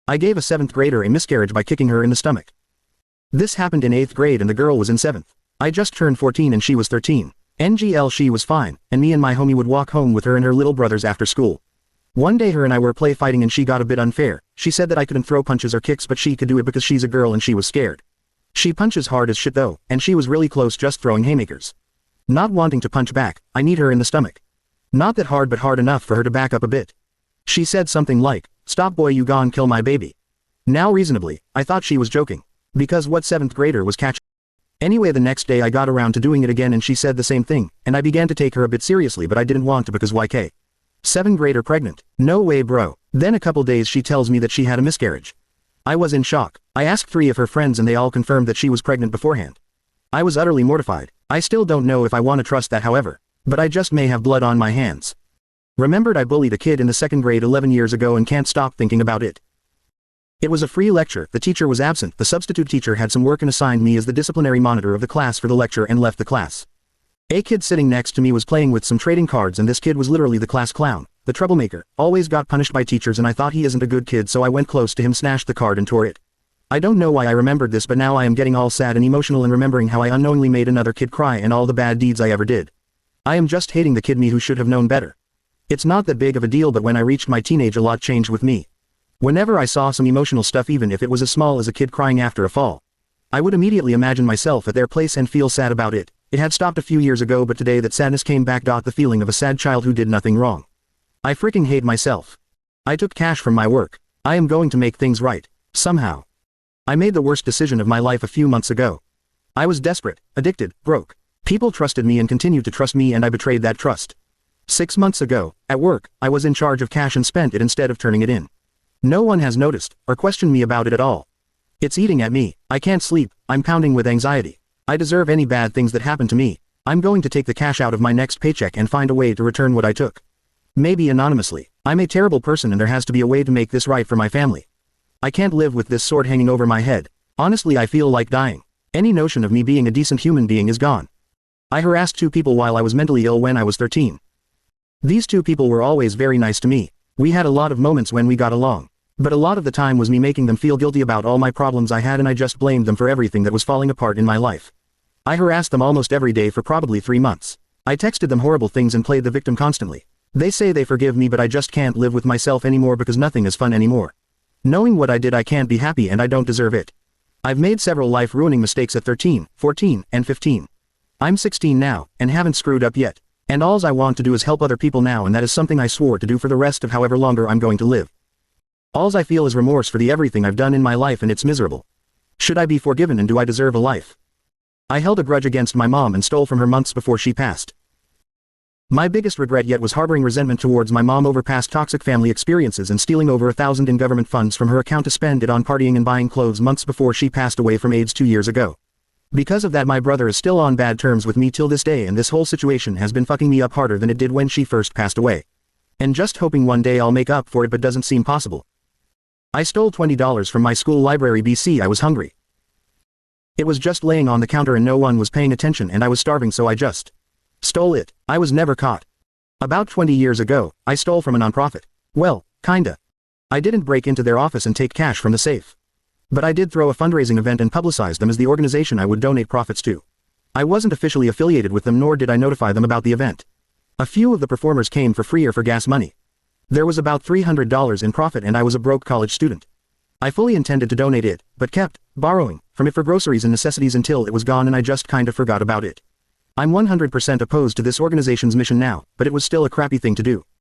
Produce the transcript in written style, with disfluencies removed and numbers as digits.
I gave a 7th grader a miscarriage by kicking her in the stomach. This happened in 8th grade and the girl was in 7th. I just turned 14 and she was 13. NGL she was fine, and me and my homie would walk home with her and her little brothers after school. One day her and I were play fighting and she got a bit unfair. She said that I couldn't throw punches or kicks but she could do it because she's a girl and she was scared. She punches hard as shit though, and she was really close just throwing haymakers. Not wanting to punch back, I kneed her in the stomach. Not that hard but hard enough for her to back up a bit. She said something like, "Stop boy, you gon' kill my baby." Now reasonably, I thought she was joking. Because what 7th grader was catching? Anyway, the next day I got around to doing it again and she said the same thing, and I began to take her a bit seriously but I didn't want to because YK. 7th grader pregnant? No way bro. Then a couple days she tells me that she had a miscarriage. I was in shock. I asked 3 of her friends and they all confirmed that she was pregnant beforehand. I was utterly mortified. I still don't know if I want to trust that however. But I just may have blood on my hands. Remembered I bullied a kid in the 2nd grade 11 years ago and can't stop thinking about it. It was a free lecture, the teacher was absent, the substitute teacher had some work and assigned me as the disciplinary monitor of the class for the lecture and left the class. A kid sitting next to me was playing with some trading cards and this kid was literally the class clown, the troublemaker, always got punished by teachers and I thought he isn't a good kid so I went close to him, snatched the card and tore it. I don't know why I remembered this but now I am getting all sad and emotional and remembering how I unknowingly made another kid cry and all the bad deeds I ever did. I am just hating the kid me who should have known better. It's not that big of a deal but when I reached my teenage a lot changed with me. Whenever I saw some emotional stuff even if it was as small as a kid crying after a fall, I would immediately imagine myself at their place and feel sad about it. It had stopped a few years ago but today that sadness came back. The feeling of a sad child who did nothing wrong. I freaking hate myself. I took cash from my work. I am going to make things right. Somehow. I made the worst decision of my life a few months ago. I was desperate, addicted, broke. People trusted me and continued to trust me and I betrayed that trust. 6 months ago, at work, I was in charge of cash and spent it instead of turning it in. No one has noticed, or questioned me about it at all. It's eating at me. I can't sleep, I'm pounding with anxiety. I deserve any bad things that happen to me. I'm going to take the cash out of my next paycheck and find a way to return what I took. Maybe anonymously. I'm a terrible person and there has to be a way to make this right for my family. I can't live with this sword hanging over my head. Honestly, I feel like dying. Any notion of me being a decent human being is gone. I harassed 2 people while I was mentally ill when I was 13. These 2 people were always very nice to me. We had a lot of moments when we got along. But a lot of the time was me making them feel guilty about all my problems I had and I just blamed them for everything that was falling apart in my life. I harassed them almost every day for probably 3 months. I texted them horrible things and played the victim constantly. They say they forgive me but I just can't live with myself anymore because nothing is fun anymore. Knowing what I did I can't be happy and I don't deserve it. I've made several life-ruining mistakes at 13, 14, and 15. I'm 16 now, and haven't screwed up yet. And alls I want to do is help other people now and that is something I swore to do for the rest of however longer I'm going to live. Alls I feel is remorse for the everything I've done in my life and it's miserable. Should I be forgiven and do I deserve a life? I held a grudge against my mom and stole from her months before she passed. My biggest regret yet was harboring resentment towards my mom over past toxic family experiences and stealing over $1,000 in government funds from her account to spend it on partying and buying clothes months before she passed away from AIDS 2 years ago. Because of that my brother is still on bad terms with me till this day and this whole situation has been fucking me up harder than it did when she first passed away. And just hoping one day I'll make up for it but doesn't seem possible. I stole $20 from my school library BC I was hungry. It was just laying on the counter and no one was paying attention and I was starving so I just stole it. I was never caught. About 20 years ago, I stole from a nonprofit. Well, kinda. I didn't break into their office and take cash from the safe. But I did throw a fundraising event and publicize them as the organization I would donate profits to. I wasn't officially affiliated with them nor did I notify them about the event. A few of the performers came for free or for gas money. There was about $300 in profit and I was a broke college student. I fully intended to donate it, but kept borrowing from it for groceries and necessities until it was gone and I just kinda forgot about it. I'm 100% opposed to this organization's mission now, but it was still a crappy thing to do.